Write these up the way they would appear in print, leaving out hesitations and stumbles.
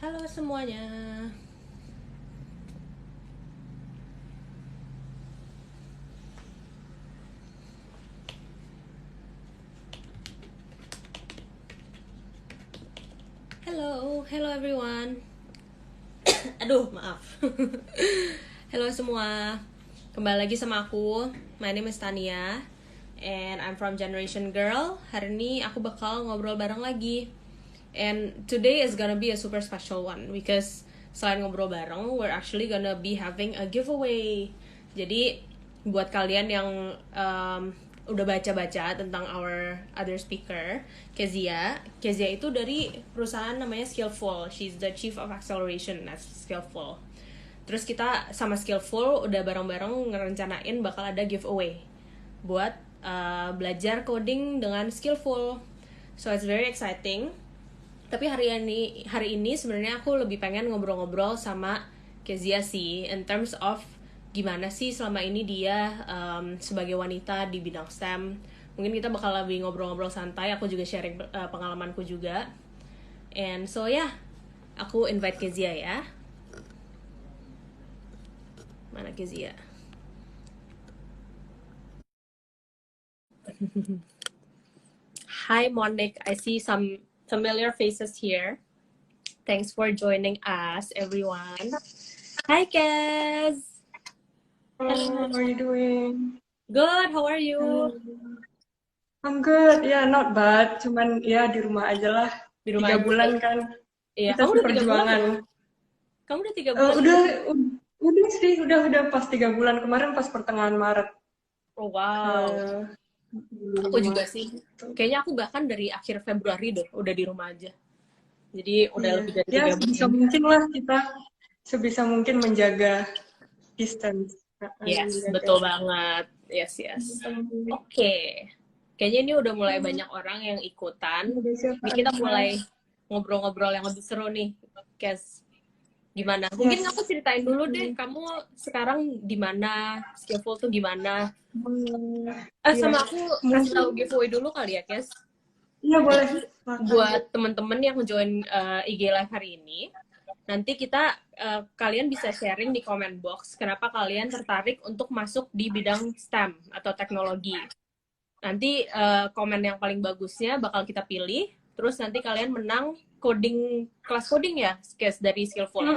Halo semuanya. Hello everyone. Aduh, maaf. Halo semua. Kembali lagi sama aku. My name is Tania and I'm from Generation Girl. Hari ini aku bakal ngobrol bareng lagi. And today is gonna be a super special one because selain ngobrol bareng, we're actually gonna be having a giveaway. Jadi buat kalian yang udah baca-baca tentang our other speaker, Kezia itu dari perusahaan namanya Skillful. She's the Chief of Acceleration at Skillful. Terus kita sama Skillful udah bareng-bareng ngerencanain bakal ada giveaway buat belajar coding dengan Skillful. So it's very exciting. Tapi hari ini sebenarnya aku lebih pengen ngobrol-ngobrol sama Kezia sih, in terms of gimana sih selama ini dia sebagai wanita di bidang STEM. Mungkin kita bakal lebih ngobrol-ngobrol santai, aku juga sharing pengalamanku juga. And so ya, aku invite Kezia ya. Mana Kezia? Hi Monique, I see some familiar faces here. Thanks for joining us, everyone. Hi Kez. How are you doing? Good, how are you? I'm good, ya not bad. Cuman ya di rumah aja lah. Di rumah 3 aja. bulan kan. Iya, Kita kamu udah 3 bulan perjuangan. ya? Kamu udah 3 bulan? Udah sih, udah pas 3 bulan kemarin pas pertengahan Maret. Oh, wow. Aku juga sih. Kayaknya aku bahkan dari akhir Februari deh udah di rumah aja. Jadi udah lebih dari 3 bulan. Sebisa mungkin lah kita sebisa mungkin menjaga distance. Yes, betul banget. Yes. Oke. Kayaknya ini udah mulai banyak orang yang ikutan. Ini kita mulai ngobrol-ngobrol yang lebih seru nih. Kes, gimana? Mungkin aku ceritain dulu deh, kamu sekarang di mana? Skillful tuh gimana? Sama aku kasih tahu giveaway dulu kali ya, Kes. Iya, boleh. Buat teman-teman yang join IG Live hari ini, nanti kalian bisa sharing di comment box kenapa kalian tertarik untuk masuk di bidang STEM atau teknologi. Nanti komen yang paling bagusnya bakal kita pilih, terus nanti kalian menang kelas coding ya, Kes, dari Skillful.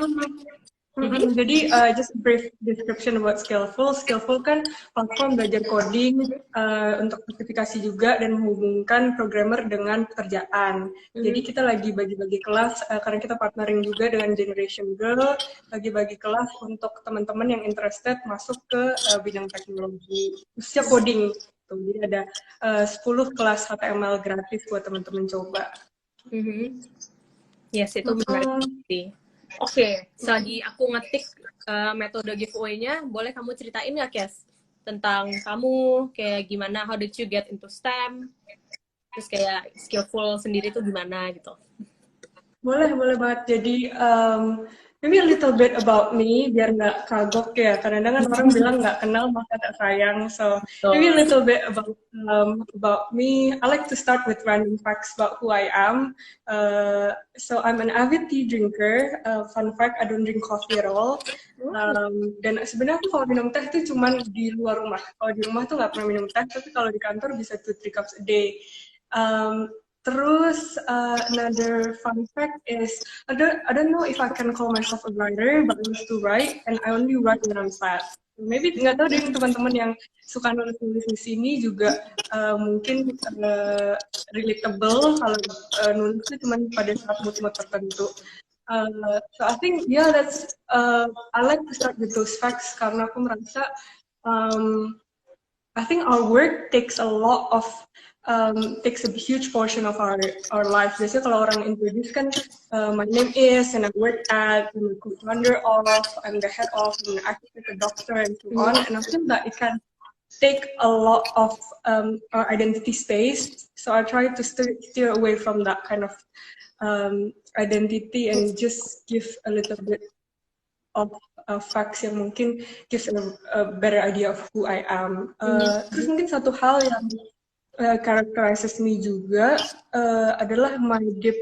Jadi just a brief description about Skillful. Skillful kan platform belajar coding untuk sertifikasi juga dan menghubungkan programmer dengan pekerjaan. Jadi kita lagi bagi-bagi kelas karena kita partnering juga dengan Generation Girl, bagi-bagi kelas untuk teman-teman yang interested masuk ke bidang teknologi, khususnya coding. Jadi ada 10 kelas HTML gratis buat teman-teman coba. Yes, itu menarik sih. Oke, selagi aku ngetik metode giveaway-nya, boleh kamu ceritain nggak, Kes? Tentang kamu, kayak gimana, how did you get into STEM? Terus kayak Skillful sendiri tuh gimana gitu? Boleh banget. Jadi, maybe a little bit about me, biar nggak kagok ya. Kadang-kadang orang bilang nggak kenal maka tak sayang. So, maybe a little bit about me. I like to start with random facts about who I am. So, I'm an avid tea drinker. Fun fact, I don't drink coffee at all. Dan sebenarnya aku kalau minum teh itu cuma di luar rumah. Kalau di rumah tuh nggak pernah minum teh, tapi kalau di kantor bisa 2-3 cups a day. Terus another fun fact is I don't know if I can call myself a writer, but I used to write and I only write when I'm sad. Maybe nggak tahu deh teman-teman yang suka nulis-nulis di sini juga mungkin relatable kalau nulis itu cuma pada saat mood tertentu. So I think that's I like to start with those facts karena aku merasa I think our work takes a lot of takes a huge portion of our life. Biasanya kalau orang introduce kan, my name is, and I work at, I'm a co-founder of, I'm the head of, I'm an architect, a doctor, and so on. And I feel that it can take a lot of our identity space. So I try to steer away from that kind of identity and just give a little bit of facts yang mungkin gives a better idea of who I am. Terus mungkin satu hal yang characterizes me juga adalah my deep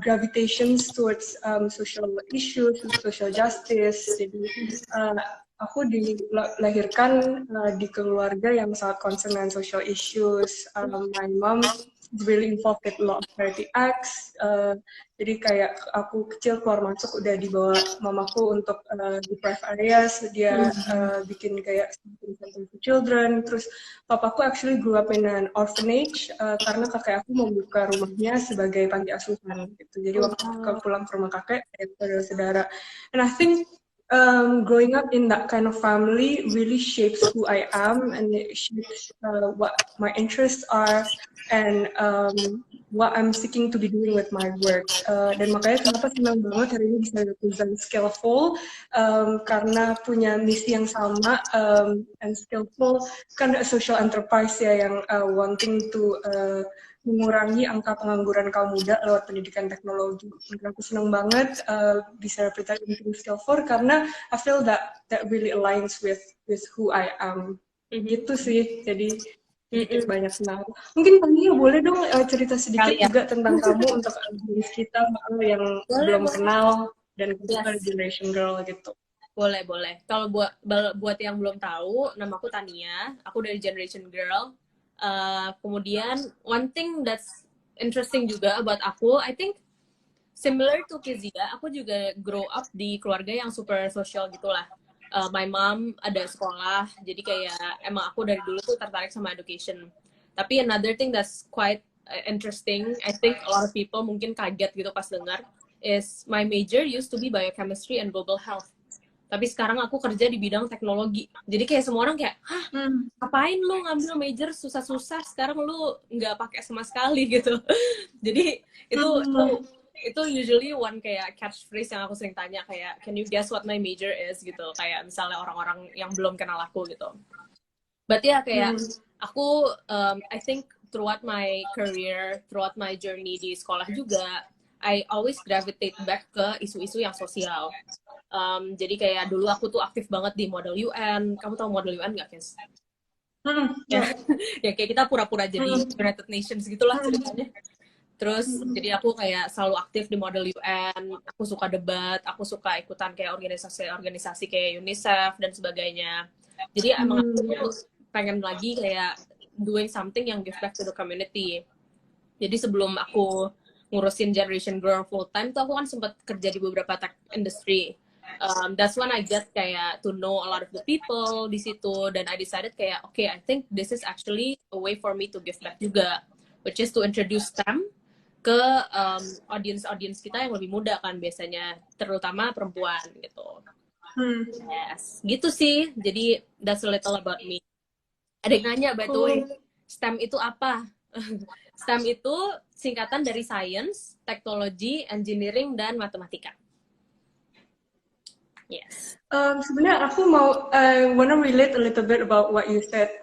gravitations towards social issues, social justice. Jadi aku dilahirkan di keluarga yang sangat concern dengan social issues. My mom is really involved with a lot of charity acts. Jadi kayak aku kecil keluar masuk udah dibawa mamaku untuk deprived areas. Dia bikin kayak something for children. Terus papaku actually grew up in an orphanage karena kakek aku membuka rumahnya sebagai panti asuhan gitu. Jadi waktu pulang ke rumah kakek, saudara-saudara. And I think growing up in that kind of family really shapes who I am, and it shapes what my interests are and what I'm seeking to be doing with my work. Dan makanya kenapa senang banget hari ini bisa represent Skillful, karena punya misi yang sama, and Skillful kan social enterprise ya yang wanting to mengurangi angka pengangguran kaum muda lewat pendidikan teknologi. Aku senang banget bisa representing Skillful karena I feel that really aligns with who I am. Gitu sih. Jadi banyak senang. Mungkin Tania boleh dong cerita sedikit juga tentang kamu untuk audiens kita yang belum kenal dan kita Generation Girl gitu. Boleh. Kalau buat yang belum tahu, nama aku Tania. Aku dari Generation Girl. Kemudian one thing that's interesting juga buat aku, I think similar to Kezia, aku juga grow up di keluarga yang super social gitulah. My mom ada sekolah, jadi kayak emang aku dari dulu tuh tertarik sama education. Tapi another thing that's quite interesting, I think a lot of people mungkin kaget gitu pas dengar, is my major used to be biochemistry and global health. Tapi sekarang aku kerja di bidang teknologi. Jadi kayak semua orang kayak, hah, ngapain lu ngambil major susah-susah, sekarang lu nggak pakai sama sekali gitu. Jadi itu usually one kayak catchphrase yang aku sering tanya, kayak, can you guess what my major is gitu. Kayak misalnya orang-orang yang belum kenal aku gitu. But ya kayak aku, I think throughout my career, throughout my journey di sekolah juga, I always gravitate back ke isu-isu yang sosial. Jadi kayak dulu aku tuh aktif banget di Model UN. Kamu tahu Model UN nggak, Kes? Ya kayak kita pura-pura jadi United Nations gitulah ceritanya. Terus jadi aku kayak selalu aktif di Model UN. Aku suka debat, aku suka ikutan kayak organisasi kayak UNICEF dan sebagainya. Jadi emang aku pengen lagi kayak doing something yang give back to the community. Jadi sebelum aku ngurusin Generation Girl full time tuh aku kan sempat kerja di beberapa tech industry. That's when I get kayak to know a lot of the people di situ, dan I decided kayak okay, I think this is actually a way for me to give back juga, which is to introduce them ke audience kita yang lebih muda kan biasanya, terutama perempuan gitu. Yes, gitu sih. Jadi that's a little about me. Ada yang nanya, by the way, STEM itu apa? STEM itu singkatan dari Science, Technology, Engineering, dan Matematika. Yes. Sebenarnya aku mau wanna relate a little bit about what you said,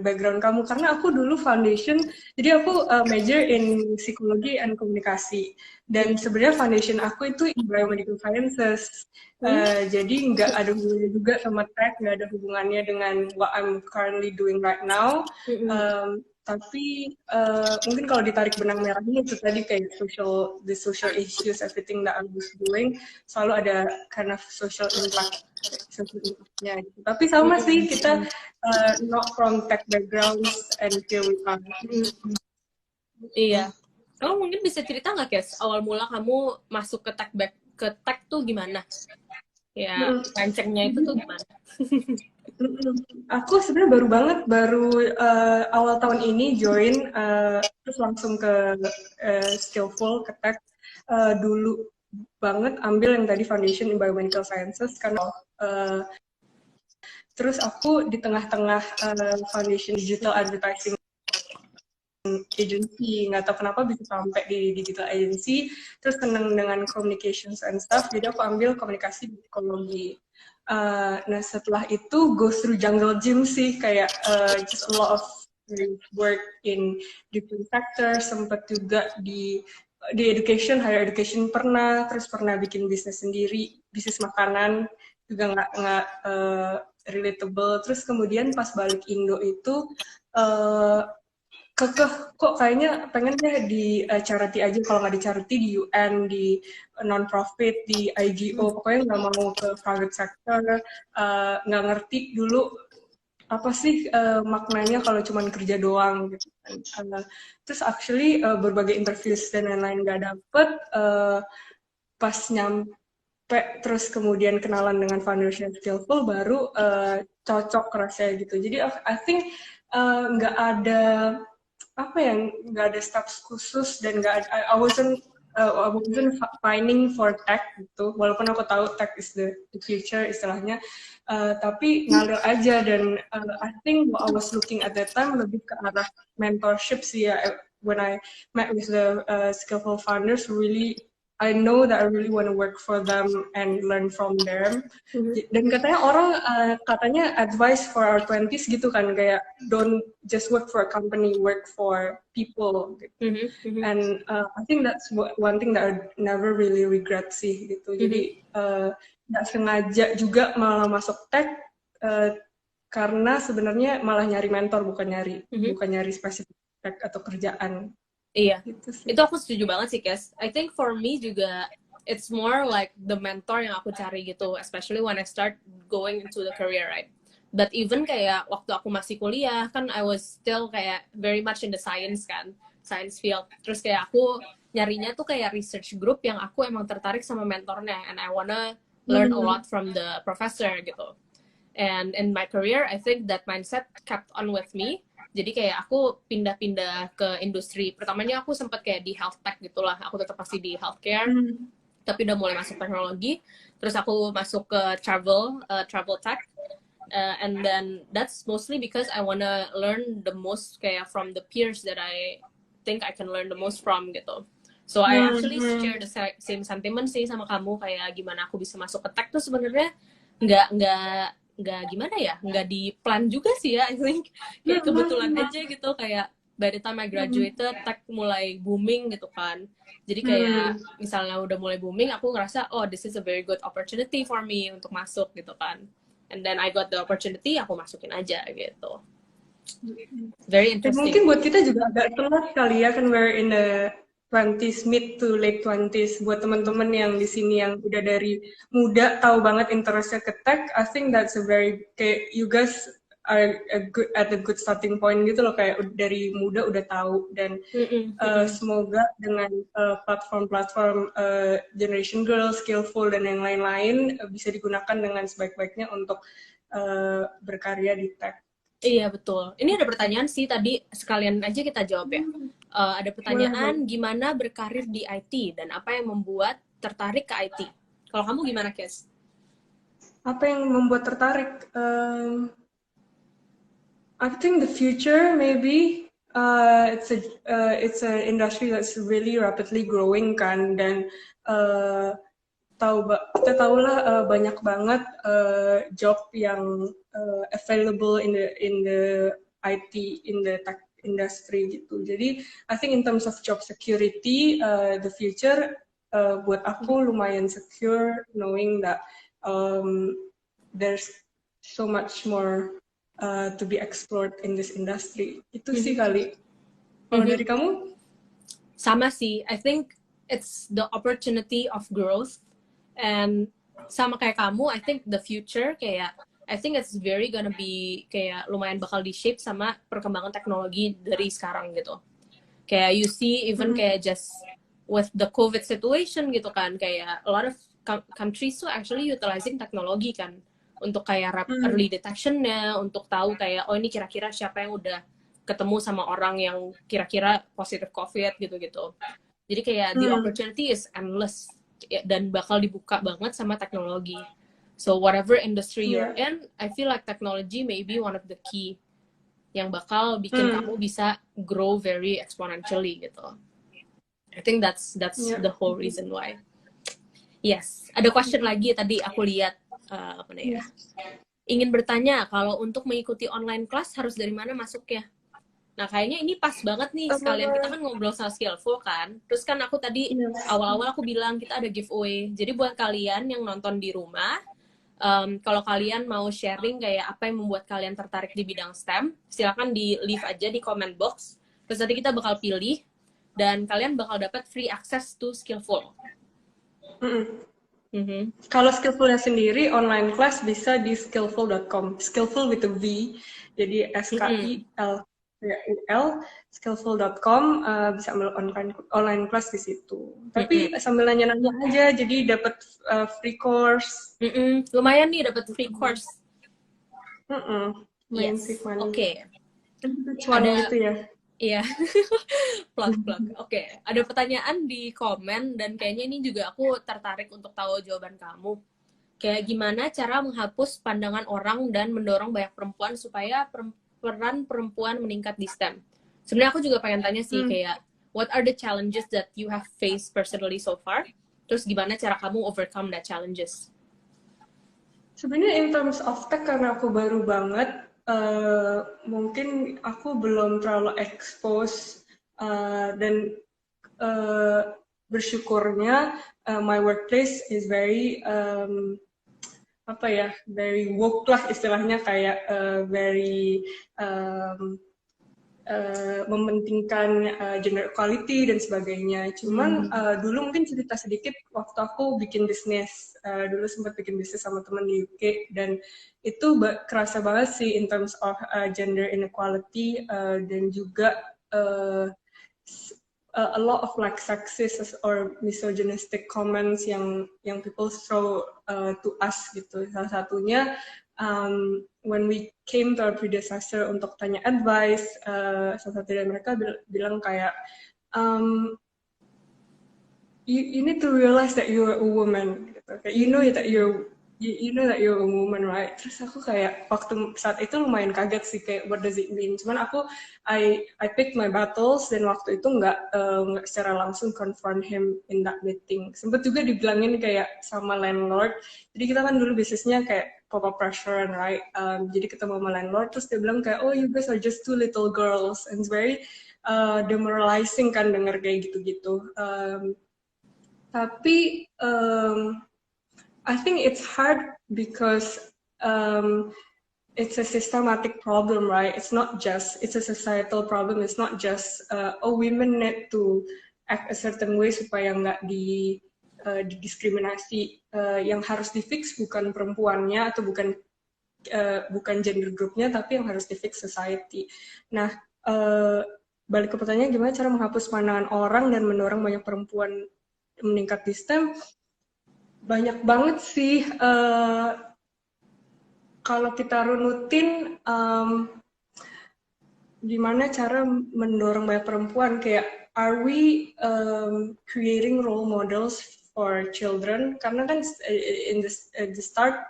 background kamu, karena aku dulu foundation, jadi aku major in psikologi and komunikasi, dan sebenarnya foundation aku itu in biomedical sciences. Jadi nggak ada hubungannya juga sama tech, nggak ada hubungannya dengan what I'm currently doing right now. Tapi mungkin kalau ditarik benang merahnya itu tadi kayak the social issues, everything that I was doing selalu ada kind of social impact-nya gitu. Tapi sama sih, kita not from tech backgrounds and here we are. Iya. Kamu mungkin bisa cerita nggak, Kes? Awal mula kamu masuk ke tech tuh gimana? Ya, rancangnya itu tuh gimana? Aku sebenarnya baru awal tahun ini join, terus langsung ke Skillful, ke tech. Dulu banget ambil yang tadi foundation in biomedical sciences kan. Terus aku di tengah-tengah foundation digital advertising agency, nggak tahu kenapa bisa sampai di digital agency, terus seneng dengan communications and stuff, jadi aku ambil komunikasi psikologi. Nah setelah itu go through jungle gym sih, kayak just a lot of work in different sectors, sempat juga di education, higher education pernah, terus pernah bikin bisnis sendiri, bisnis makanan juga nggak relatable. Terus kemudian pas balik Indo itu kekeh kok kayaknya pengen deh di charity aja, kalau nggak di charity di UN, di non-profit, di IGO, pokoknya nggak mau ke private sector, nggak ngerti dulu apa sih maknanya kalau cuma kerja doang gitu kan. Terus actually berbagai interviews dan lain-lain nggak dapet, pas nyampe terus kemudian kenalan dengan foundation skillful baru cocok rasanya gitu. Jadi I think nggak ada apa ya, nggak ada steps khusus dan nggak ada, I wasn't finding for tech gitu, walaupun aku tahu tech is the future istilahnya, tapi ngalir aja. Dan I think what I was looking at that time lebih ke arah mentorship sih ya. When I met with the skillful founders, really I know that I really want to work for them and learn from them. Dan katanya orang katanya advice for our 20s gitu kan, kayak don't just work for a company, work for people gitu. And I think that's one thing that I never really regret sih gitu. Jadi nggak sengaja juga malah masuk tech karena sebenarnya malah nyari mentor, bukan nyari spesifik tech atau kerjaan. Iya, Gitu itu aku setuju banget sih, Kes. I think for me juga, it's more like the mentor yang aku cari gitu, especially when I start going into the career, right? But even kayak waktu aku masih kuliah, kan I was still kayak very much in the science kan, science field. Terus kayak aku nyarinya tuh kayak research group yang aku emang tertarik sama mentornya, and I wanna learn a lot from the professor gitu. And in my career, I think that mindset kept on with me. Jadi kayak aku pindah-pindah ke industri. Pertamanya aku sempat kayak di health tech gitulah. Aku tetap masih di healthcare, tapi udah mulai masuk teknologi. Terus aku masuk ke travel tech. And then that's mostly because I wanna learn the most kayak from the peers that I think I can learn the most from gitu. So I actually share the same sentiment sih sama kamu, kayak gimana aku bisa masuk ke tech tuh sebenarnya nggak gimana ya, nggak di plan juga sih ya. I think kayak kebetulan aja gitu, kayak by the time I graduated tech mulai booming gitu kan. Jadi kayak misalnya udah mulai booming, aku ngerasa oh this is a very good opportunity for me untuk masuk gitu kan. And then I got the opportunity, aku masukin aja gitu. Very interesting. Mungkin buat kita juga agak telat kali ya, kan we're in the 20s, mid to late 20s. Buat teman-teman yang di sini yang udah dari muda tahu banget interestnya ke tech, I think that's a very, kayak you guys are at a good starting point gitu loh, kayak dari muda udah tahu. Dan semoga dengan platform-platform Generation Girl, Skillful, dan yang lain-lain bisa digunakan dengan sebaik-baiknya untuk berkarya di tech. Iya, betul. Ini ada pertanyaan sih, tadi sekalian aja kita jawab ya. Ada pertanyaan, gimana berkarir di IT dan apa yang membuat tertarik ke IT? Kalau kamu gimana, Kes? Apa yang membuat tertarik? I think the future maybe it's a industry that's really rapidly growing kan, dan kita tahu lah banyak banget job yang available in the IT, in the tech industry gitu. Jadi I think in terms of job security, the future buat aku lumayan secure, knowing that there's so much more to be explored in this industry. Itu sih kali. Kalau dari kamu? Sama sih. I think it's the opportunity of growth. And sama kayak kamu, I think the future kayak, I think it's very gonna be kayak lumayan bakal di-shape sama perkembangan teknologi dari sekarang gitu. Kayak you see even kayak just with the COVID situation gitu kan, kayak a lot of countries tuh actually utilizing teknologi kan untuk kayak early detection-nya, untuk tahu kayak oh ini kira-kira siapa yang udah ketemu sama orang yang kira-kira positif COVID gitu-gitu. Jadi kayak the opportunity is endless dan bakal dibuka banget sama teknologi. So whatever industry you're in, I feel like technology may be one of the key yang bakal bikin kamu bisa grow very exponentially gitu. I think that's the whole reason why. Yes, ada question lagi tadi aku lihat apa nih ya. Ingin bertanya kalau untuk mengikuti online class harus dari mana masuknya? Nah, kayaknya ini pas banget nih, sekalian kita kan ngobrol soal Skillful kan. Terus kan aku tadi, awal-awal aku bilang kita ada giveaway. Jadi buat kalian yang nonton di rumah, kalau kalian mau sharing kayak apa yang membuat kalian tertarik di bidang STEM, silakan di leave aja di comment box. Terus nanti kita bakal pilih dan kalian bakal dapat free access to Skillful. Kalau Skillfulnya sendiri, online class bisa di skillful.com. Skillful with a V, jadi SKILFUL, skillful.com, bisa ambil online class di situ. Tapi sambil nanya-nanya aja, jadi dapat free course. Lumayan nih dapat free course. Yes. Oke. Ada gitu ya. Iya, plug. Oke, ada pertanyaan di komen dan kayaknya ini juga aku tertarik untuk tahu jawaban kamu. Kayak gimana cara menghapus pandangan orang dan mendorong banyak perempuan supaya peran perempuan meningkat di STEM. Sebenarnya aku juga pengen tanya sih kayak what are the challenges that you have faced personally so far? Terus gimana cara kamu overcome that challenges? Sebenarnya in terms of tech karena aku baru banget. Mungkin aku belum terlalu expose dan bersyukurnya my workplace is very very woke lah istilahnya, kayak very mementingkan gender equality dan sebagainya. Cuman dulu mungkin cerita sedikit waktu aku bikin bisnis. Dulu sempat bikin bisnis sama teman di UK dan itu kerasa banget sih in terms of gender inequality dan juga a lot of like sexist or misogynistic comments yang people throw to us gitu. Salah satunya when we came to our predecessor untuk tanya advice, salah satu dari mereka bilang kayak you need to realize that you're a woman. Gitu. Kayak, you know that you're a woman, right? Terus aku kayak waktu saat itu lumayan kaget sih kayak what does it mean. Cuman aku I picked my battles dan waktu itu nggak secara langsung confront him in that meeting. Sempet juga dibilangin kayak sama landlord. Jadi kita kan dulu bisnisnya kayak pop-up restaurant, right? Jadi ketemu sama landlord terus dia bilang kayak oh you guys are just two little girls, and it's very demoralizing kan denger kayak gitu-gitu. Tapi I think it's hard because it's a systematic problem, right? It's a societal problem. It's not just women need to act a certain way supaya nggak didiskriminasi. Yang harus di-fix bukan perempuannya atau bukan gender groupnya, tapi yang harus di-fix society. Nah, balik ke pertanyaan gimana cara menghapus pandangan orang dan mendorong banyak perempuan meningkat di STEM. Banyak banget sih. Kalau kita runutin, gimana cara mendorong banyak perempuan, kayak are we creating role models for children? Karena kan in the start,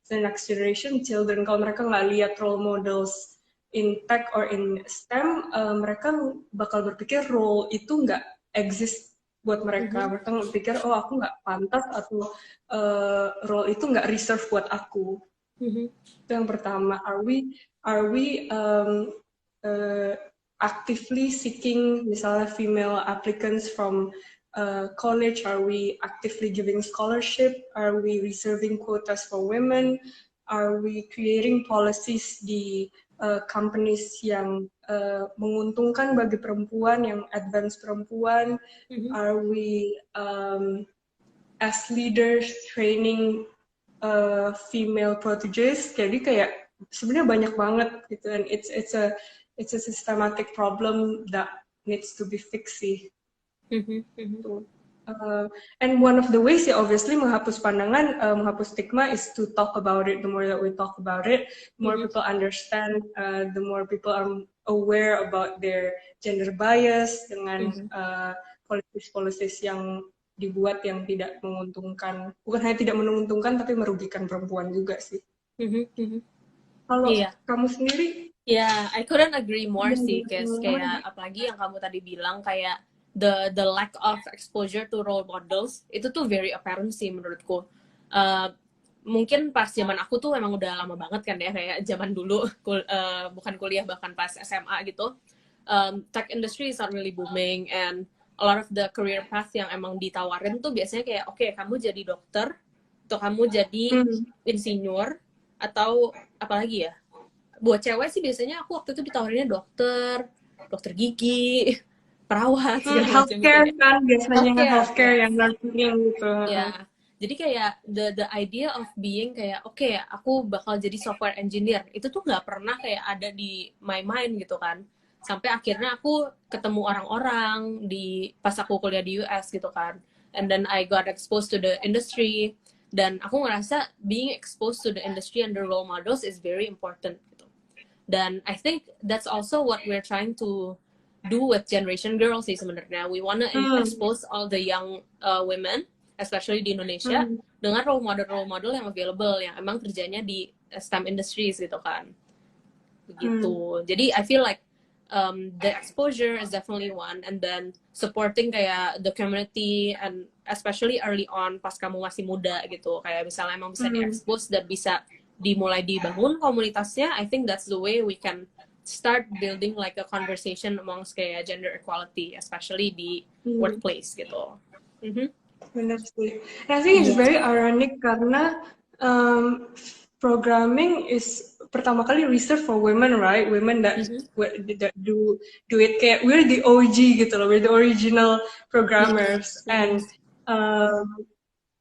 the next generation children, kalau mereka nggak lihat role models in tech or in STEM, mereka bakal berpikir role itu nggak exist buat mereka. Mereka berpikir oh aku nggak pantas atau role itu nggak reserve buat aku. Itu yang pertama. Are we actively seeking misalnya female applicants from college? Are we actively giving scholarship? Are we reserving quotas for women? Are we creating policies di companies yang menguntungkan bagi perempuan, yang advance perempuan? Are we as leaders training female proteges? Jadi kayak sebenarnya banyak banget gitu, and it's a systematic problem that needs to be fixed sih. And one of the ways ya obviously menghapus pandangan, menghapus stigma is to talk about it. The more that we talk about it, the more people understand, the more people are aware about their gender bias dengan policies yang dibuat yang tidak menguntungkan, bukan hanya tidak menguntungkan tapi merugikan perempuan juga sih. Kalau kamu sendiri? Yeah, I couldn't agree more sih, kayak apalagi yang kamu tadi bilang kayak the lack of exposure to role models itu tuh very apparent sih menurutku. Mungkin pas zaman aku tuh emang udah lama banget kan ya, kayak zaman dulu bukan kuliah bahkan pas SMA gitu. Tech industry is not really booming and a lot of the career path yang emang ditawarin tuh biasanya kayak oke, kamu jadi dokter atau kamu jadi insinyur atau apalagi ya. Buat cewek sih biasanya aku waktu itu ditawarinnya dokter, dokter gigi, perawat segala macam gitu Healthcare ya. kan biasanya Healthcare, healthcare yang yes. nursing gitu. Ya, jadi kayak the idea of being kayak oke, aku bakal jadi software engineer itu tuh nggak pernah kayak ada di my mind gitu kan. Sampai akhirnya aku ketemu orang-orang di pas aku kuliah di US gitu kan. And then I got exposed to the industry dan aku ngerasa being exposed to the industry and the role models is very important gitu. Dan I think that's also what we're trying to do with Generation Girls sih sebenarnya. We wanna Hmm. expose all the young women, especially di Indonesia, Hmm. dengan role model yang available yang emang kerjanya di STEM industries gitu kan. Hmm. Begitu. Jadi I feel like the exposure is definitely one, and then supporting kayak the community and especially early on pas kamu masih muda gitu, kayak misalnya emang bisa Hmm. diekspos dan bisa dimulai dibangun komunitasnya. I think that's the way we can start building like a conversation amongst kayak gender equality, especially di Hmm. workplace gitu. Mm-hmm. Benar sih. And I think it's very ironic karena um, programming is pertama kali reserved for women, right? Women that Mm-hmm. that do it kayak we're the OG gitu loh, we're the original programmers. Yes, And yes.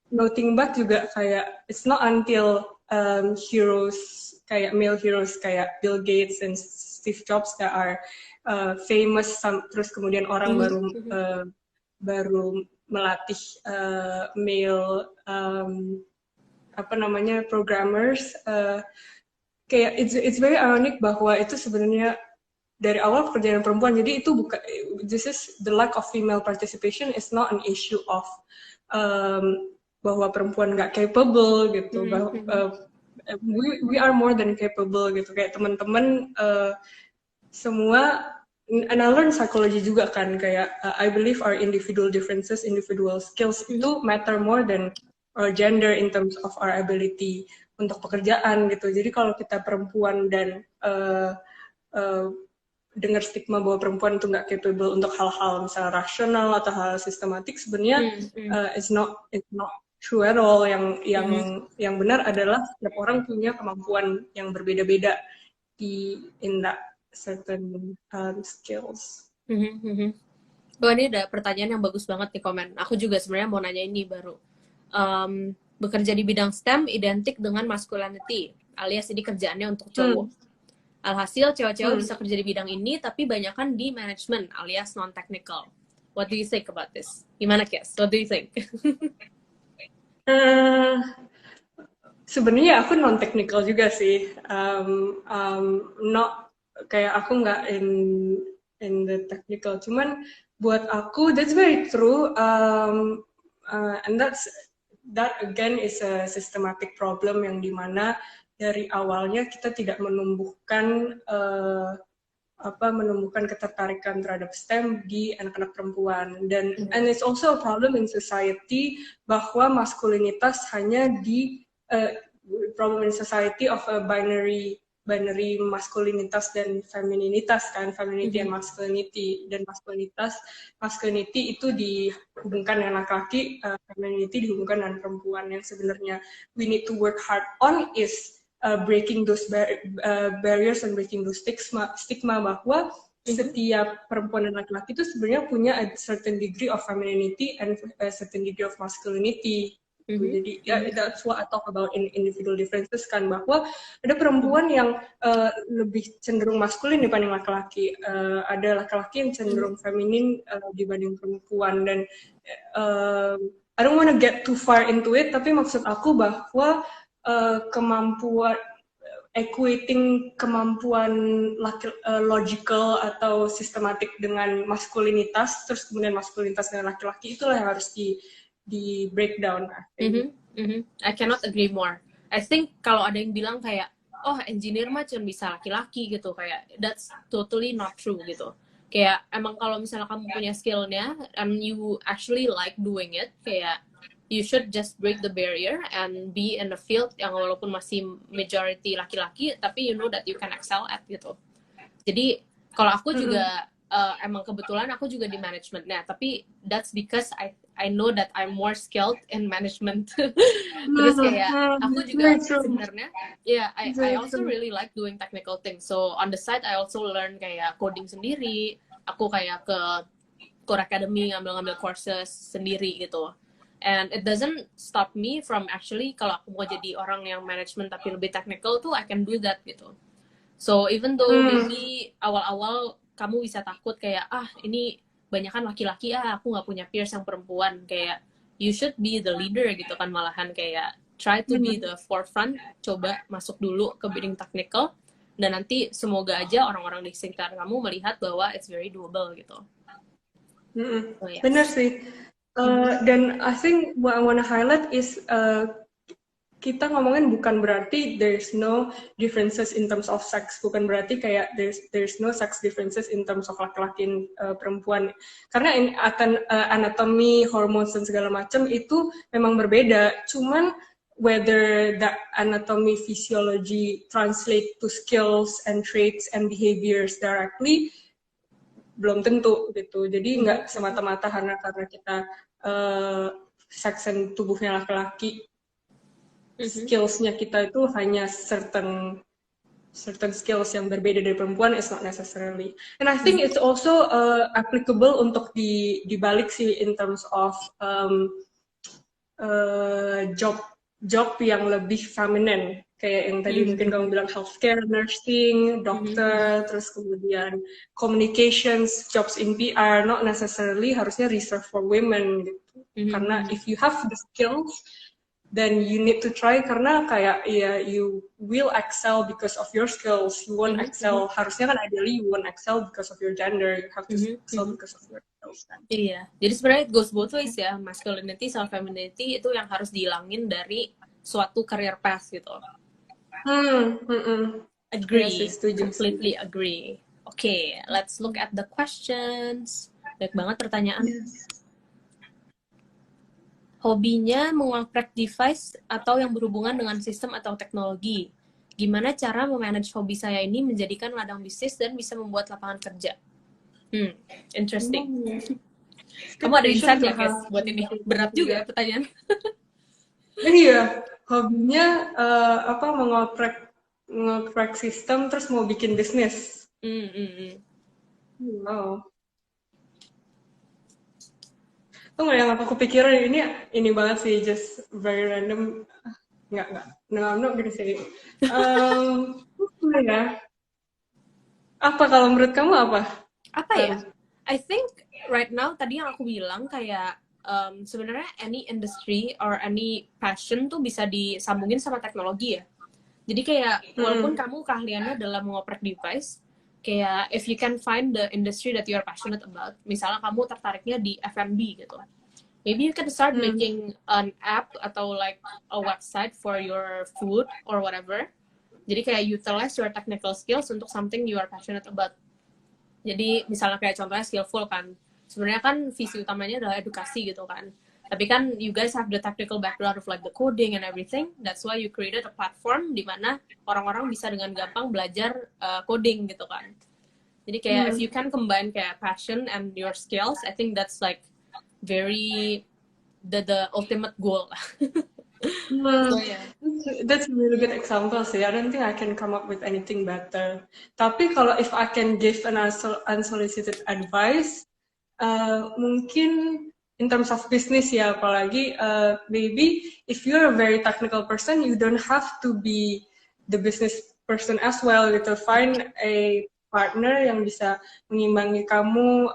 noting back juga kayak it's not until heroes kayak male heroes kayak Bill Gates and Steve Jobs that are famous terus kemudian orang Mm-hmm. baru Mm-hmm. baru melatih male apa namanya programmers kayak it's very ironic bahwa itu sebenarnya dari awal pekerjaan perempuan, jadi itu bukan, this is the lack of female participation is not an issue of bahwa perempuan nggak capable gitu, bahwa Mm-hmm. we are more than capable gitu, kayak teman-teman semua. And I learn psychology juga kan, kayak I believe our individual differences, individual skills itu matter more than our gender in terms of our ability untuk pekerjaan gitu. Jadi kalau kita perempuan dan dengar stigma bahwa perempuan itu nggak capable untuk hal-hal misalnya rasional atau hal sistematik, sebenarnya Mm-hmm. it's not true at all. Mm-hmm. Yang benar adalah setiap orang punya kemampuan yang berbeda-beda in that certain skills. Mm-hmm. Oh, ini ada pertanyaan yang bagus banget nih komen. Aku juga sebenarnya mau nanya ini baru. Bekerja di bidang STEM identik dengan masculinity, alias ini kerjaannya untuk cowok. Alhasil cewek-cewek bisa kerja di bidang ini, tapi banyakan di manajemen, alias non-technical. What do you think about this? Gimana, Kes? What do you think? Sebenarnya aku non technical juga sih, not kayak aku nggak in the technical. Cuman buat aku that's very true, and that again is a systematic problem yang dimana dari awalnya kita tidak menumbuhkan menumbuhkan ketertarikan terhadap STEM di anak-anak perempuan, dan and it's also a problem in society bahwa maskulinitas hanya di problem in society of a binary maskulinitas dan femininitas kan, femininity and masculinity, dan masculinity itu dihubungkan dengan laki-laki, femininity dihubungkan dengan perempuan. Yang sebenarnya we need to work hard on is breaking those barriers and breaking those stigma bahwa setiap perempuan dan laki-laki itu sebenarnya punya a certain degree of femininity and a certain degree of masculinity. Jadi that's what I talk about in individual differences kan, bahwa ada perempuan yang lebih cenderung maskulin dibanding laki-laki, ada laki-laki yang cenderung feminin dibanding perempuan, dan I don't want to get too far into it, tapi maksud aku bahwa kemampuan equating kemampuan logical atau sistematik dengan maskulinitas, terus kemudian maskulinitas dengan laki-laki, itulah yang harus di breakdown. I cannot agree more. I think kalau ada yang bilang kayak, oh engineer mah cuma bisa laki-laki gitu, kayak that's totally not true gitu. Kayak emang kalau misalnya kamu punya skillnya and you actually like doing it, kayak you should just break the barrier and be in a field yang walaupun masih majority laki-laki, tapi you know that you can excel at gitu. Jadi kalau aku juga emang kebetulan aku juga di management. Nah, tapi that's because I know that I'm more skilled in management. Terus kayak aku juga sebenarnya, yeah, I also really like doing technical things. So on the side I also learn kayak coding sendiri. Aku kayak ke Core Academy ngambil courses sendiri gitu. And it doesn't stop me from actually kalau aku mau jadi orang yang management tapi lebih technical tuh I can do that gitu. So even though maybe awal-awal kamu bisa takut kayak ini banyak kan laki-laki aku nggak punya peers yang perempuan, kayak you should be the leader gitu kan, malahan kayak try to be the forefront, coba masuk dulu ke bidang technical dan nanti semoga aja orang-orang di sekitar kamu melihat bahwa it's very doable gitu. So, yes. Bener sih. Dan I think what I wanna highlight is kita ngomongin bukan berarti there's no differences in terms of sex, bukan berarti kayak there's no sex differences in terms of laki-laki perempuan, karena ini akan anatomy, hormones dan segala macam itu memang berbeda, cuman whether that anatomy physiology translate to skills and traits and behaviors directly belum tentu gitu. Jadi nggak semata-mata karena kita seks dan tubuhnya laki-laki, skills-nya kita itu hanya certain skills yang berbeda dari perempuan, is not necessarily. And I think it's also applicable untuk dibalik sih in terms of job yang lebih feminine, kayak yang tadi mungkin kamu bilang healthcare, nursing, dokter, terus kemudian communications, jobs in PR, not necessarily harusnya reserved for women gitu. Karena if you have the skills, then you need to try, karena kayak you will excel because of your skills. You won't excel, harusnya kan ideally you won't excel because of your gender. You have to excel because of your skills kan. Iya, jadi sebenarnya it goes both ways ya, masculinity sama femininity itu yang harus dihilangin dari suatu career path gitu. Agree, completely agree. Okay, let's look at the questions. Banyak banget pertanyaan. Hobinya mengoprek device atau yang berhubungan dengan sistem atau teknologi. Gimana cara memanage hobi saya ini menjadikan ladang bisnis dan bisa membuat lapangan kerja? Interesting. Kamu ada insight nggak, guys, buat ini? Berat juga pertanyaan. Iya, hobinya mengoprek sistem terus mau bikin bisnis. Wow. Tuh yang aku pikirin ini banget sih, just very random. Nggak. No, I'm not gonna say it. Ya. Apa kalau menurut kamu apa? Apa ya? I think right now tadi yang aku bilang kayak sebenarnya any industry or any passion tuh bisa disambungin sama teknologi ya. Jadi kayak walaupun kamu keahliannya dalam mengoprek device, kayak if you can find the industry that you are passionate about, misalnya kamu tertariknya di F&B gitu, maybe you can start making an app atau like a website for your food or whatever. Jadi kayak utilize your technical skills untuk something you are passionate about. Jadi misalnya kayak contohnya Skillful kan, sebenarnya kan visi utamanya adalah edukasi gitu kan. Tapi kan you guys have the technical background of like the coding and everything. That's why you created a platform di mana orang-orang bisa dengan gampang belajar coding gitu kan. Jadi kayak if you can combine kayak passion and your skills, I think that's like very the ultimate goal. So, yeah. That's a really good example sih. I don't think I can come up with anything better. Tapi kalau if I can give an unsolicited advice, mungkin in terms of business ya, apalagi maybe if you're a very technical person, you don't have to be the business person as well gitu. Find a partner yang bisa mengimbangi kamu,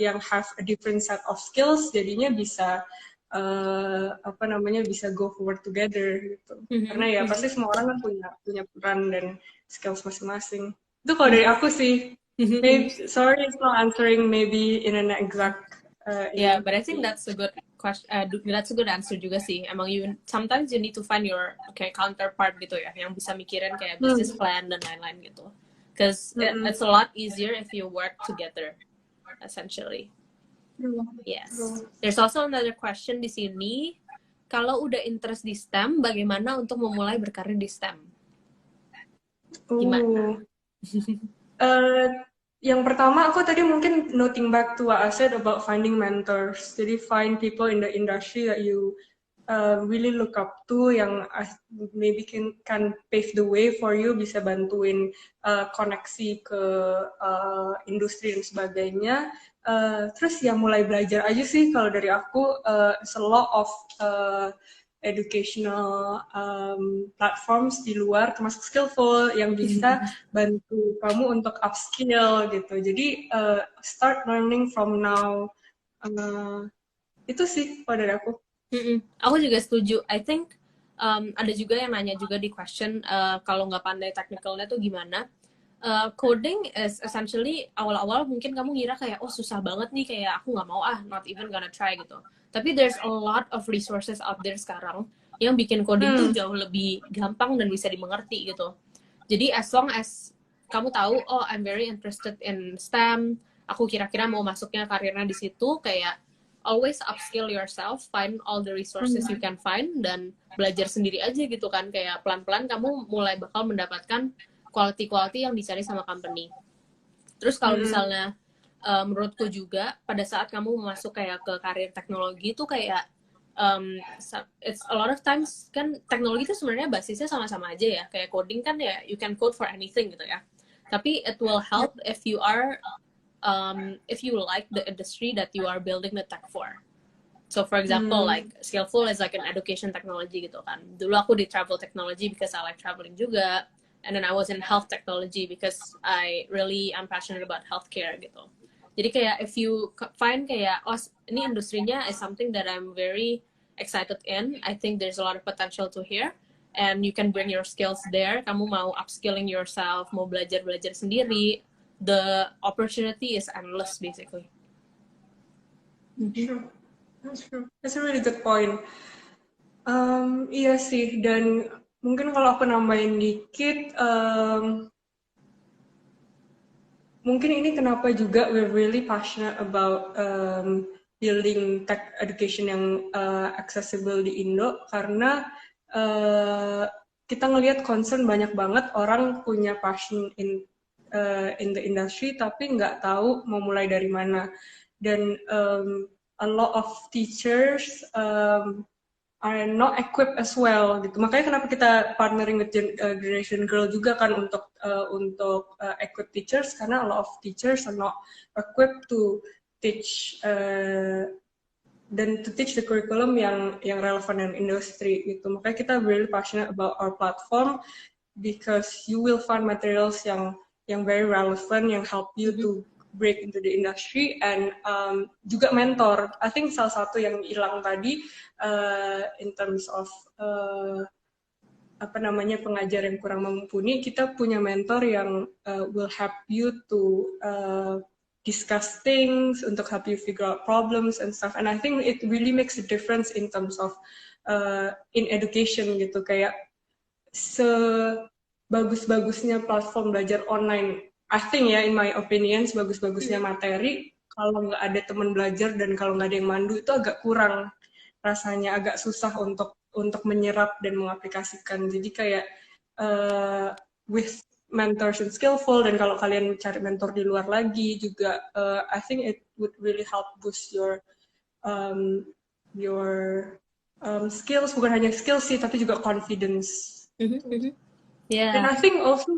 yang have a different set of skills, jadinya bisa bisa go forward together gitu. Karena ya pasti semua orang kan punya peran dan skills masing-masing. Itu kalau dari aku sih. Maybe, sorry it's not answering maybe in an exact yeah, but I think that's a good question. That's a good answer juga sih. Emang sometimes you need to find your counterpart gitu ya, yang bisa mikirin kayak business plan dan lain-lain gitu. Because it's a lot easier if you work together, essentially. Yes. There's also another question di sini. Kalau udah interest di STEM, bagaimana untuk memulai berkarir di STEM? Gimana? Yang pertama, aku tadi mungkin noting back to what I said about finding mentors. Jadi find people in the industry that you really look up to, yang maybe can pave the way for you, bisa bantuin koneksi ke industri dan sebagainya. Terus ya mulai belajar aja sih kalau dari aku. It's a lot of educational platforms di luar termasuk Skillful yang bisa bantu kamu untuk upskill gitu. Jadi start learning from now. Itu sih kalau dari aku. Aku juga setuju. I think ada juga yang nanya juga di question kalau nggak pandai technicalnya tuh gimana. Coding is essentially awal-awal mungkin kamu ngira kayak oh susah banget nih, kayak aku nggak mau not even gonna try gitu. Tapi there's a lot of resources out there sekarang yang bikin coding tuh jauh lebih gampang dan bisa dimengerti gitu. Jadi as long as kamu tahu oh I'm very interested in STEM, aku kira-kira mau masuknya karirnya di situ, kayak always upskill yourself, find all the resources you can find, dan belajar sendiri aja gitu kan, kayak pelan-pelan kamu mulai bakal mendapatkan quality yang dicari sama company. Terus kalau misalnya menurutku juga pada saat kamu masuk kayak ke karir teknologi itu kayak it's a lot of times kan teknologi itu sebenarnya basisnya sama-sama aja ya, kayak coding kan ya you can code for anything gitu ya. Tapi it will help if you like the industry that you are building the tech for. So for example, like Skillful is like an education technology gitu kan. Dulu aku di travel technology because I like traveling juga. And then I was in health technology because I really am passionate about healthcare gitu. Jadi kayak if you find kayak oh ini industrinya is something that I'm very excited in, I think there's a lot of potential to here, and you can bring your skills there. Kamu mau upskilling yourself, mau belajar sendiri, the opportunity is endless basically. That's true. That's a really good point. Iya sih, dan mungkin kalau aku nambahin dikit, mungkin ini kenapa juga we're really passionate about building tech education yang accessible di Indo, karena kita ngelihat concern banyak banget orang punya passion in the industry tapi nggak tahu mau mulai dari mana. Dan a lot of teachers are not equipped as well gitu. Makanya kenapa kita partnering with Generation Girl juga kan untuk equip teachers, karena a lot of teachers are not equipped to teach dan to teach the curriculum yang relevan dengan industri gitu. Makanya kita really passionate about our platform because you will find materials yang very relevant, yang help you to break into the industry, and juga mentor. I think salah satu yang hilang tadi in terms of pengajar yang kurang mumpuni, kita punya mentor yang will help you to discuss things, untuk help you figure out problems and stuff. And I think it really makes a difference in terms of in education gitu. Kayak sebagus-bagusnya platform belajar online, I think ya, in my opinion, sebagus-bagusnya materi, kalau nggak ada teman belajar dan kalau nggak ada yang mandu itu agak kurang rasanya, agak susah untuk menyerap dan mengaplikasikan. Jadi kayak with mentors and Skillful, dan kalau kalian cari mentor di luar lagi juga, I think it would really help boost your skills, bukan hanya skills sih, tapi juga confidence. Yeah. And I think also,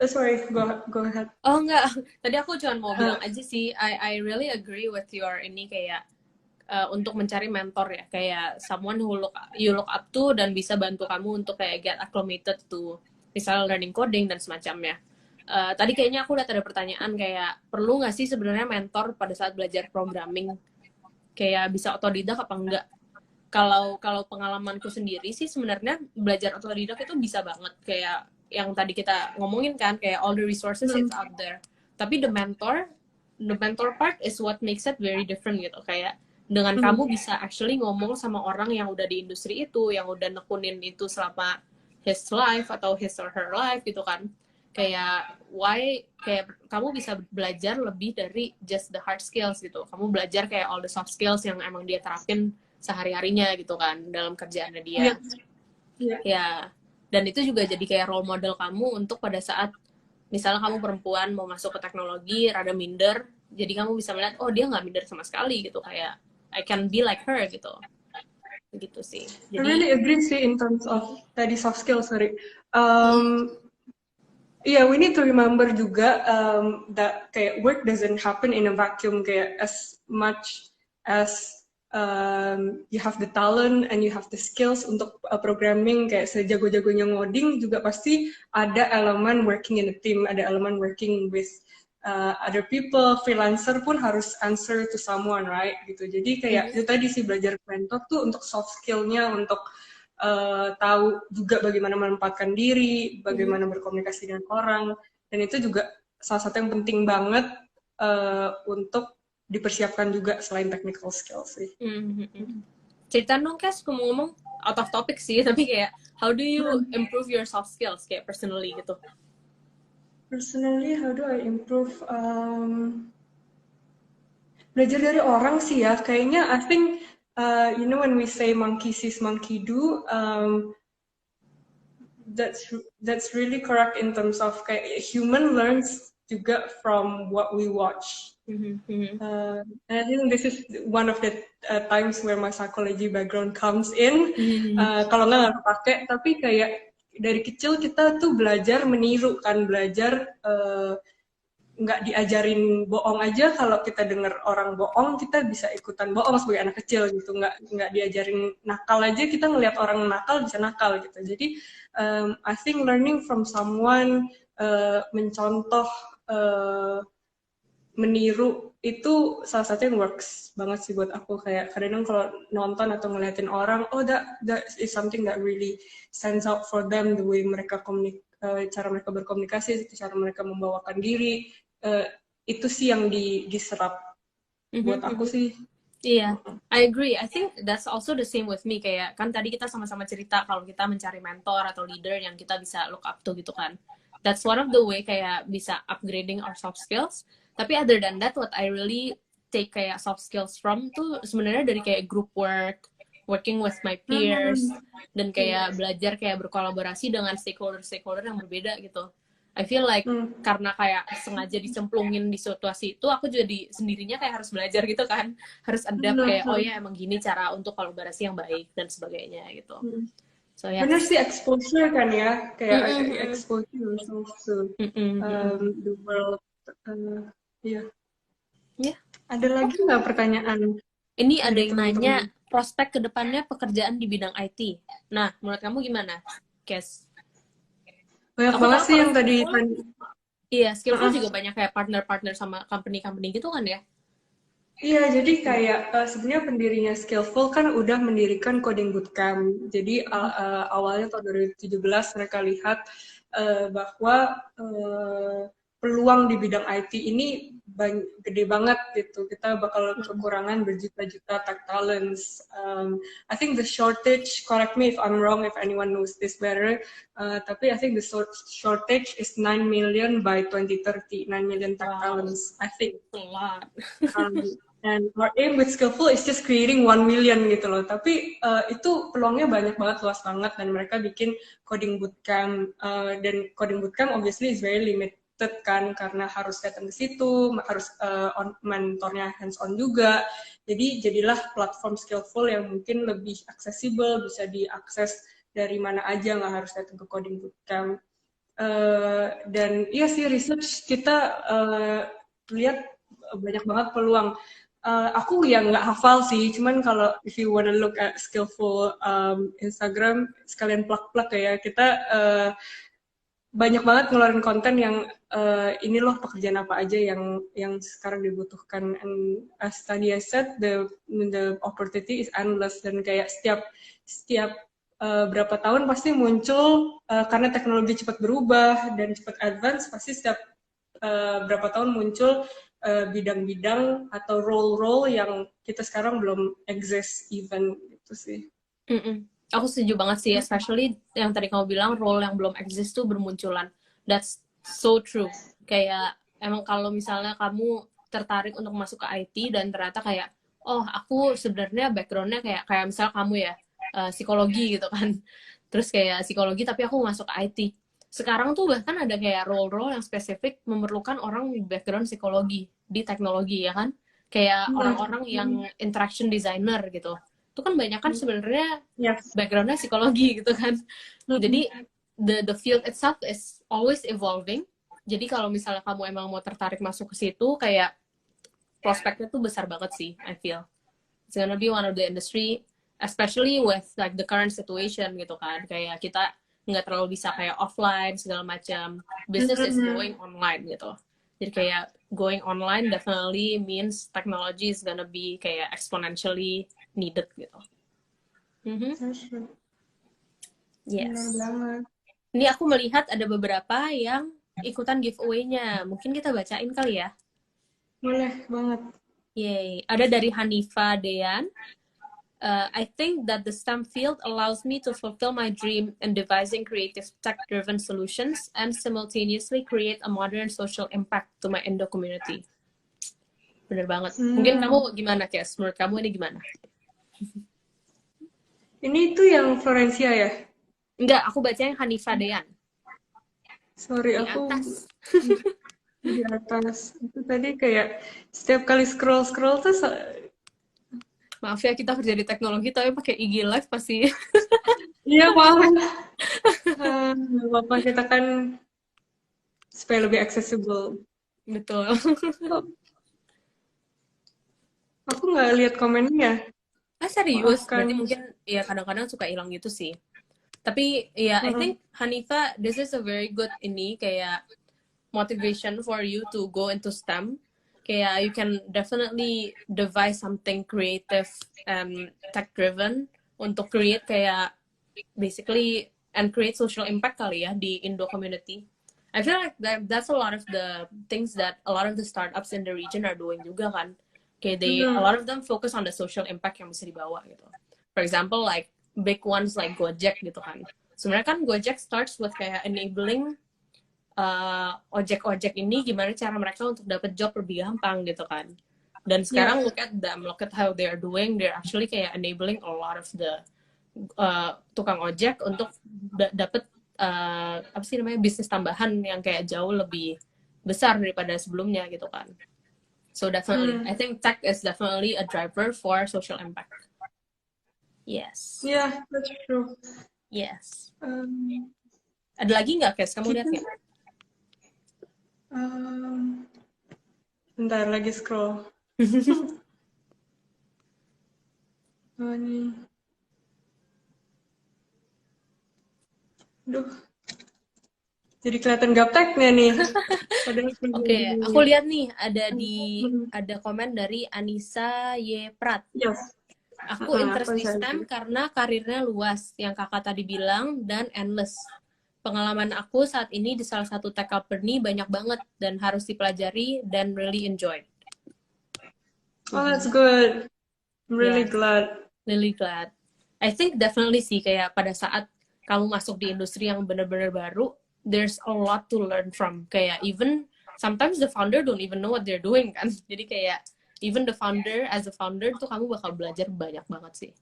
sorry, go ahead. Oh enggak, tadi aku cuma mau bilang aja sih, I really agree with your ini kayak untuk mencari mentor ya, kayak someone who you look up to dan bisa bantu kamu untuk kayak get acclimated to misalnya learning coding dan semacamnya. Tadi kayaknya aku udah ada pertanyaan kayak perlu nggak sih sebenarnya mentor pada saat belajar programming, kayak bisa otodidak apa enggak? Kalau pengalamanku sendiri sih sebenarnya belajar otodidak itu bisa banget, kayak yang tadi kita ngomongin kan, kayak all the resources it's out there. Tapi the mentor part is what makes it very different gitu, kayak dengan kamu bisa actually ngomong sama orang yang udah di industri itu, yang udah nekunin itu selama his life atau his or her life gitu kan. Kayak kayak kamu bisa belajar lebih dari just the hard skills gitu. Kamu belajar kayak all the soft skills yang emang dia terapin sehari-harinya gitu kan dalam kerjaannya dia. Ya, dan itu juga jadi kayak role model kamu untuk pada saat misalnya kamu perempuan mau masuk ke teknologi rada minder, jadi kamu bisa melihat oh dia nggak minder sama sekali gitu, kayak I can be like her gitu sih. I Jadi really agree sih in terms of tadi soft skill, sorry. Yeah, we need to remember juga that kayak work doesn't happen in a vacuum. Kayak as much as you have the talent and you have the skills untuk programming, kayak sejago-jagonya ngoding juga pasti ada elemen working in a team, ada elemen working with other people. Freelancer pun harus answer to someone, right? Gitu. Jadi kayak itu tadi sih, belajar mentor tuh untuk soft skillnya, untuk tahu juga bagaimana menempatkan diri, bagaimana berkomunikasi dengan orang, dan itu juga salah satu yang penting banget untuk dipersiapkan juga selain technical skills sih. Cerita dong, Kes, ngomong-ngomong out of topic sih, tapi kayak how do you improve your soft skills kayak personally gitu? Personally, how do I improve? Belajar dari orang sih ya, kayaknya I think you know when we say monkey sees monkey do, that's really correct in terms of kayak human learns juga from what we watch. And I think this is one of the times where my psychology background comes in. Kalau nggak pakai, tapi kayak dari kecil kita tuh belajar meniru kan, belajar nggak diajarin bohong aja. Kalau kita dengar orang bohong, kita bisa ikutan bohong sebagai anak kecil gitu. Nggak diajarin nakal aja, kita ngelihat orang nakal bisa nakal gitu. Jadi I think learning from someone, mencontoh, meniru itu salah satu yang works banget sih buat aku. Kayak kadang kalau nonton atau ngeliatin orang, oh that is something that really stands out for them, the way mereka cara mereka berkomunikasi, cara mereka membawakan diri, itu sih yang diserap buat aku sih. Iya, I agree. I think that's also the same with me. Kayak kan tadi kita sama-sama cerita kalau kita mencari mentor atau leader yang kita bisa look up to gitu kan. That's one of the way kayak bisa upgrading our soft skills. Tapi other than that, what I really take kayak soft skills from tuh sebenarnya dari kayak group work, working with my peers, dan kayak belajar kayak berkolaborasi dengan stakeholder yang berbeda gitu. I feel like karena kayak sengaja dicemplungin di situasi itu, aku jadi sendirinya kayak harus belajar gitu kan, harus adapt kayak oh ya emang gini cara untuk kolaborasi yang baik dan sebagainya gitu. So yeah. Bener sih, exposure kan ya, kayak exposure yourself to the world. Iya. Yeah. Ada lagi nggak pertanyaan? Ini ada yang nanya prospek kedepannya pekerjaan di bidang IT. Nah, menurut kamu gimana, Kes? Banyak banget sih yang tadi. Iya, Skillful juga banyak kayak partner sama company-company gitu kan ya? Iya, jadi kayak sebenarnya pendirinya Skillful kan udah mendirikan coding bootcamp. Jadi awalnya tahun 2017 mereka lihat bahwa peluang di bidang IT ini gede banget gitu. Kita bakal kekurangan berjuta-juta tech talents. I think the shortage, correct me if I'm wrong, if anyone knows this better, tapi I think the shortage is 9 million by 2030, 9 million tech talents, I think. A lot. And our aim with Skillful is just creating 1 million gitu loh. Tapi itu peluangnya banyak banget, luas banget, dan mereka bikin coding bootcamp, dan coding bootcamp obviously is very limited kan, karena harus datang ke situ, harus mentornya hands on juga. Jadi jadilah platform Skillful yang mungkin lebih aksesibel, bisa diakses dari mana aja, nggak harus datang ke coding bootcamp. Dan iya sih, research kita lihat banyak banget peluang. Aku yang nggak hafal sih, cuman kalau if you wanna look at Skillful Instagram, sekalian plug-plug ya, kita banyak banget ngeluarin konten yang ini loh pekerjaan apa aja yang sekarang dibutuhkan. And as Tania said, the opportunity is endless, dan kayak setiap berapa tahun pasti muncul, karena teknologi cepat berubah dan cepat advance, pasti setiap berapa tahun muncul bidang-bidang atau role-role yang kita sekarang belum exist even, gitu sih. Aku setuju banget sih, especially yang tadi kamu bilang role yang belum exist tuh bermunculan. That's so true. Kayak emang kalau misalnya kamu tertarik untuk masuk ke IT dan ternyata kayak, oh aku sebenarnya backgroundnya kayak misalnya kamu ya psikologi gitu kan. Terus kayak psikologi tapi aku masuk ke IT. sekarang tuh bahkan ada kayak role-role yang spesifik memerlukan orang background psikologi di teknologi ya kan, kayak Iya. orang-orang yang interaction designer gitu, itu kan banyak kan sebenarnya Yes. backgroundnya psikologi gitu kan. Jadi the field itself is always evolving. Jadi kalau misalnya kamu emang mau tertarik masuk ke situ, kayak prospeknya tuh besar banget sih, I feel. It's gonna be one of the industry, especially with like the current situation gitu kan. Kayak kita nggak terlalu bisa kayak offline segala macam. Business is going online gitu. Jadi kayak going online definitely means technology is gonna be kayak exponentially needed gitu. Yes. Benar banget. Ini aku melihat ada beberapa yang ikutan giveaway-nya. Mungkin kita bacain kali ya. Boleh banget. Yay. Ada dari Hanifa Dean. I think that the STEM field allows me to fulfill my dream in devising creative tech-driven solutions and simultaneously create a modern social impact to my Indo community. Bener banget. Mungkin kamu gimana, Kes? Menurut kamu ini gimana? Ini tuh yang Florencia ya? Enggak, aku baca yang Hanifa Dean. Sorry, Di aku atas. di atas. Itu tadi kayak setiap kali scroll-scroll tuh Maaf ya, kita kerja di teknologi, tapi pakai IG Live pasti. iya, maaf. Nggak apa-apa, kita kan supaya lebih accessible. Betul. Aku nggak lihat komennya. Ah, serius? Maafkan. Berarti mungkin ya kadang-kadang suka hilang gitu sih. Tapi ya, I think Hanifa, this is a very good ini kayak motivation for you to go into STEM. Kayak you can definitely devise something creative and tech-driven untuk create kayak basically and create social impact kali ya di Indo community. I feel like that's a lot of the things that a lot of the startups in the region are doing juga kan. Kayak a lot of them focus on the social impact yang bisa dibawa gitu. For example, like big ones like Gojek gitu kan. Sebenarnya kan Gojek starts with kayak enabling ojek-ojek ini gimana cara mereka untuk dapat job lebih gampang gitu kan. Dan sekarang look at them, look at how they are doing, they're actually kayak enabling a lot of the tukang ojek untuk dapat apa sih namanya bisnis tambahan yang kayak jauh lebih besar daripada sebelumnya gitu kan. So definitely, I think tech is definitely a driver for social impact. Yes. Yeah, that's true. Yes. Ada lagi nggak, Kes? Kamu lihat nggak? Bentar lagi scroll. Ini. Duh. Jadi kelihatan gapteknya nih. Oke, aku lihat nih ada komen dari Anissa Y. Prat. Yes. Aku interest di STEM karena karirnya luas, yang kakak tadi bilang, dan endless. Pengalaman aku saat ini di salah satu tech company banyak banget dan harus dipelajari dan really enjoy. Oh, that's good. I'm really glad. Really glad. I think definitely sih kayak pada saat kamu masuk di industri yang benar-benar baru, there's a lot to learn from. Kayak even sometimes the founder don't even know what they're doing kan. Jadi kayak even the founder as a founder tuh kamu bakal belajar banyak banget sih.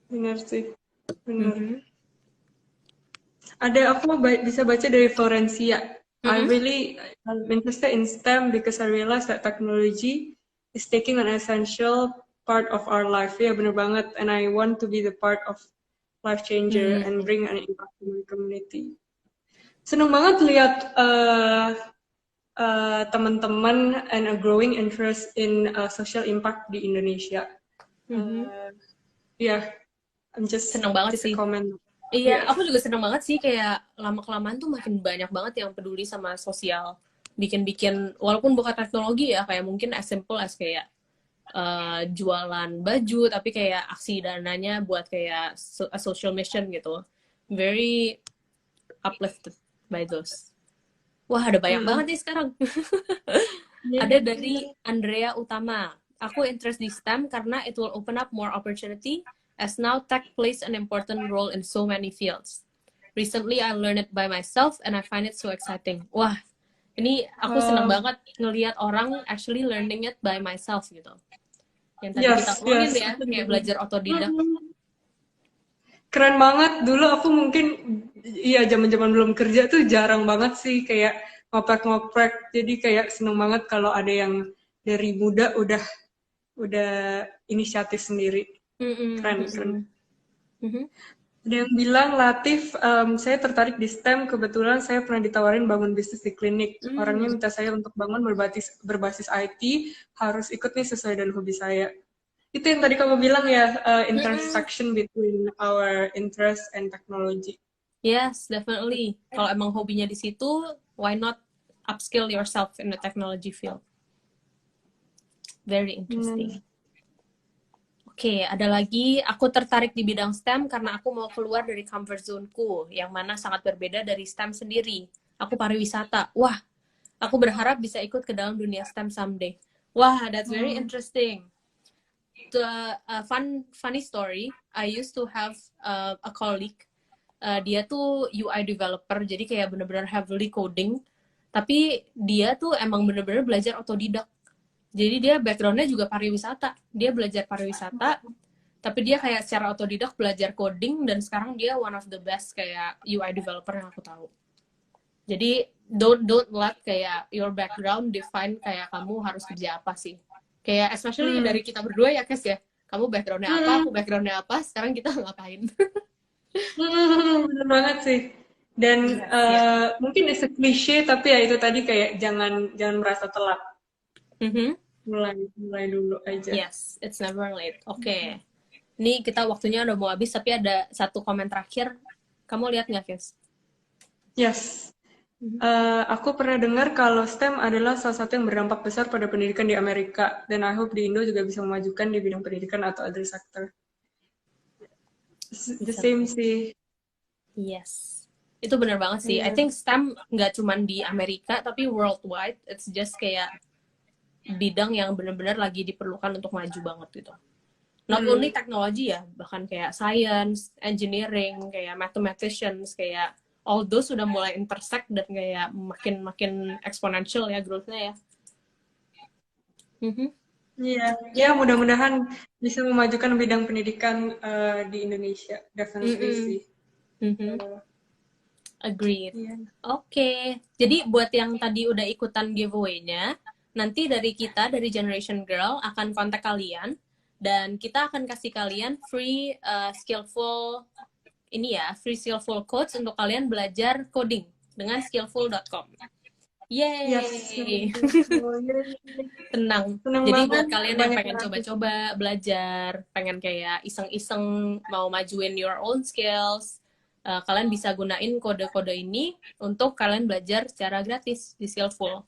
Benar sih. Benar. Ada aku bisa baca dari Florencia. I'm interested in STEM because I realized that technology is taking an essential part of our life. Ya benar banget. And I want to be the part of life changer and bring an impact to my community. Seneng banget lihat teman-teman and a growing interest in social impact di Indonesia. I'm just seneng banget sih. Comment. Iya, aku juga seneng banget sih kayak lama-kelamaan tuh makin banyak banget yang peduli sama sosial. Bikin-bikin, walaupun bukan teknologi ya, kayak mungkin as simple as kayak jualan baju, tapi kayak aksi dananya buat kayak a social mission gitu. Very uplifted by those. Wah, ada banyak banget nih sekarang. Ada dari Andrea Utama. Aku interest di STEM karena it will open up more opportunity as now tech plays an important role in so many fields. Recently I learned it by myself and I find it so exciting. Wah, ini aku senang banget ngelihat orang actually learning it by myself gitu. Yang tadi kita ngomongin ya, kayak belajar otodidak. keren banget. Dulu aku mungkin, iya zaman-zaman belum kerja tuh jarang banget sih kayak ngoprek-ngoprek. Jadi kayak seneng banget kalau ada yang dari muda udah inisiatif sendiri. Keren, keren. Ada yang bilang, Latif, saya tertarik di STEM, kebetulan saya pernah ditawarin bangun bisnis di klinik. Orangnya minta saya untuk bangun berbasis IT, harus ikut nih sesuai dengan hobi saya. Itu yang tadi kamu bilang ya, intersection between our interest and technology. Yes, definitely. Kalau emang hobinya di situ, why not upskill yourself in the technology field? Very interesting. Oke, ada lagi. Aku tertarik di bidang STEM karena aku mau keluar dari comfort zone-ku, yang mana sangat berbeda dari STEM sendiri. Aku pariwisata. Wah, aku berharap bisa ikut ke dalam dunia STEM someday. Wah, that's very interesting. The funny story, I used to have a colleague. Dia tuh UI developer, jadi kayak bener-bener heavily coding. Tapi dia tuh emang bener-bener belajar otodidak. Jadi dia background-nya juga pariwisata. Dia belajar pariwisata, tapi dia kayak secara otodidak belajar coding, dan sekarang dia one of the best kayak UI developer yang aku tahu. Jadi don't let kayak your background define kayak kamu harus kerja apa sih. Kayak especially dari kita berdua ya, Kes ya. Kamu background-nya apa, aku background-nya apa, sekarang kita ngapain. Bener banget sih. Dan mungkin it's a cliche, tapi ya itu tadi kayak jangan merasa telat. Mulai dulu aja. Yes, it's never late. Oke. Ini kita waktunya udah mau habis, tapi ada satu komen terakhir. Kamu lihat nggak, Kes? Yes. Aku pernah dengar kalau STEM adalah salah satu yang berdampak besar pada pendidikan di Amerika, dan I hope di Indo juga bisa memajukan di bidang pendidikan atau other sector. The same sih. Yes. Itu benar banget sih. I think STEM nggak cuma di Amerika, tapi worldwide. It's just kayak bidang yang benar-benar lagi diperlukan untuk maju banget gitu. Not only teknologi ya, bahkan kayak science, engineering, kayak mathematicians, kayak all those sudah mulai intersect dan kayak makin exponential ya growth-nya ya. Iya, mudah-mudahan bisa memajukan bidang pendidikan di Indonesia. Definitely sih. Agreed. Oke. Jadi buat yang tadi udah ikutan giveaway-nya, nanti dari kita, dari Generation Girl, akan kontak kalian, dan kita akan kasih kalian free skillful coach untuk kalian belajar coding dengan skillful.com. Yeay! Yes. Tenang. Jadi buat kalian yang pengen coba-coba belajar, pengen kayak iseng-iseng mau majuin your own skills, kalian bisa gunain kode-kode ini untuk kalian belajar secara gratis di Skillful.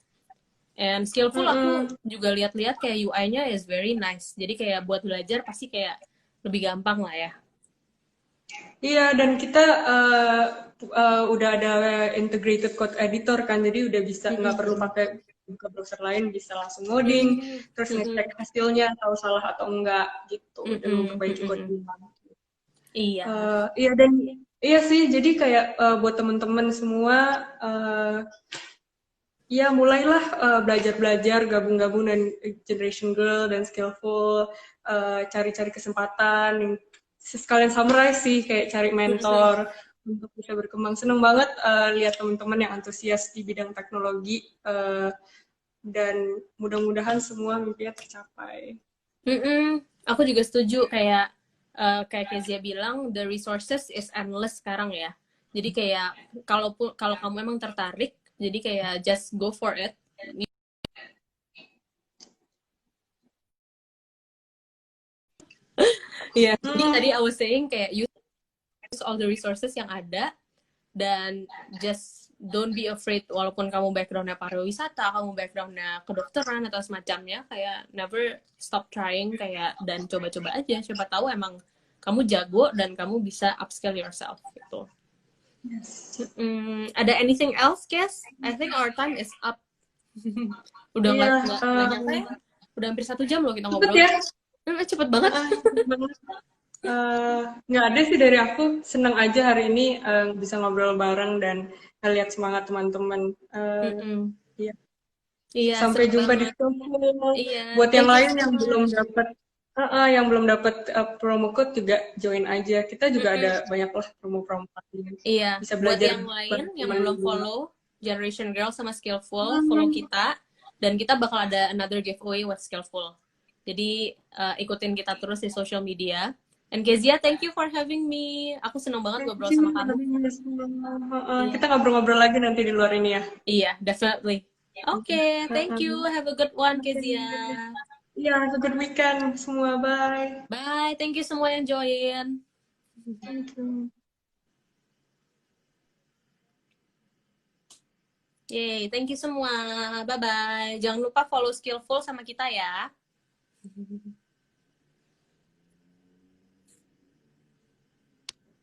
And Skillful aku juga lihat-lihat kayak UI-nya is very nice. Jadi kayak buat belajar pasti kayak lebih gampang lah ya. Iya, dan kita udah ada integrated code editor kan, jadi udah bisa nggak perlu pakai buka browser lain, bisa langsung ngoding, terus ngecek hasilnya tahu salah atau enggak gitu, dan memperbaiki codingnya. Iya. Dan iya sih, jadi kayak buat teman-teman semua, ya mulailah belajar-belajar, gabung-gabung dan Generation Girl dan Skillful, cari-cari kesempatan, sekalian summarize sih, kayak cari mentor untuk bisa berkembang. Seneng banget lihat teman-teman yang antusias di bidang teknologi, dan mudah-mudahan semua mimpinya tercapai. Aku juga setuju, kayak Kezia bilang, the resources is endless sekarang ya. Jadi kayak kalau kamu emang tertarik, jadi kayak just go for it. Iya, jadi tadi I was saying kayak use all the resources yang ada, dan just don't be afraid, walaupun kamu background-nya pariwisata, kamu background-nya kedokteran atau semacamnya, kayak never stop trying, kayak dan coba-coba aja, siapa tahu emang kamu jago dan kamu bisa upskill yourself gitu. Yes. Ada anything else, Kes? I think our time is up. Udah nggak nyampe ya? Udah hampir 1 jam loh kita ngobrol. Ya? Cepet banget. Nggak ada sih dari aku. Seneng aja hari ini bisa ngobrol bareng dan ngeliat semangat teman-teman. Iya. Sampai jumpa di Skillful. Buat yang lain yang belum dapat Yang belum dapat promo code juga join aja. Kita juga ada Mm-mm. banyak lah promo-promo lain. Iya, Bisa buat belajar yang lain bareng yang teman belum juga. follow Generation Girl sama Skillful, follow kita. Dan kita bakal ada another giveaway with Skillful. Jadi ikutin kita terus di social media. And Kezia, thank you for having me. Aku seneng banget Thank ngobrol sama you. kamu. Kita Iya, ngobrol-ngobrol lagi nanti di luar ini ya. iya, definitely. Oke, thank you. Have a good one, Oke. Kezia. Ya, have a good weekend semua. Bye. Bye. Thank you semua yang join. Thank you. Yay, thank you semua. Bye-bye. Jangan lupa follow Skillful sama kita ya.